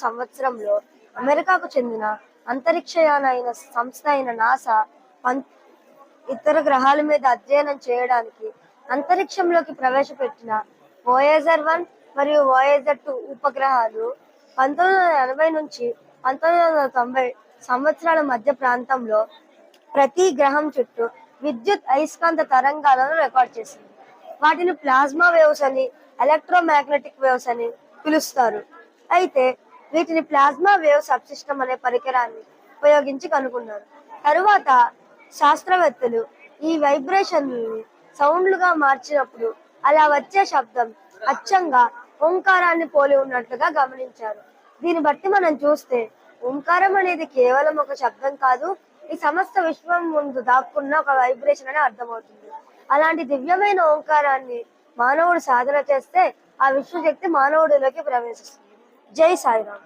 సంవత్సరంలో అమెరికాకు చెందిన అంతరిక్షయాన సంస్థ అయిన నాసా ఇతర గ్రహాల మీద అధ్యయనం చేయడానికి అంతరిక్షంలోకి ప్రవేశపెట్టిన వోయేజర్ 1 మరియు వోయేజర్ 2 ఉపగ్రహాలు 1980 నుంచి 1990 సంవత్సరాల మధ్య ప్రాంతంలో ప్రతి గ్రహం చుట్టూ విద్యుత్ అయస్కాంత తరంగాలను రికార్డ్ చేసింది. వాటిని ప్లాస్మా వేవ్స్ అని, ఎలక్ట్రోమాగ్నెటిక్ వేవ్స్ అని పిలుస్తారు. అయితే వీటిని ప్లాస్మా వేవ్ సబ్సిస్టమ్ అనే పరికరాన్ని ఉపయోగించి కనుగొన్నారు. తరువాత శాస్త్రవేత్తలు ఈ వైబ్రేషన్లని సౌండ్లుగా మార్చినప్పుడు అలా వచ్చే శబ్దం అచ్చంగా ఓంకారాన్ని పోలి ఉన్నట్లుగా గమనించారు. దీన్ని బట్టి మనం చూస్తే ఓంకారం అనేది కేవలం ఒక శబ్దం కాదు, ఈ సమస్త విశ్వం ముందు దాక్కున్న ఒక వైబ్రేషన్ అని అర్థమవుతుంది. అలాంటి దివ్యమైన ఓంకారాన్ని మానవుడు సాధన చేస్తే ఆ విశ్వశక్తి మానవుడిలోకి ప్రవేశిస్తుంది. జై సాయిరామ్.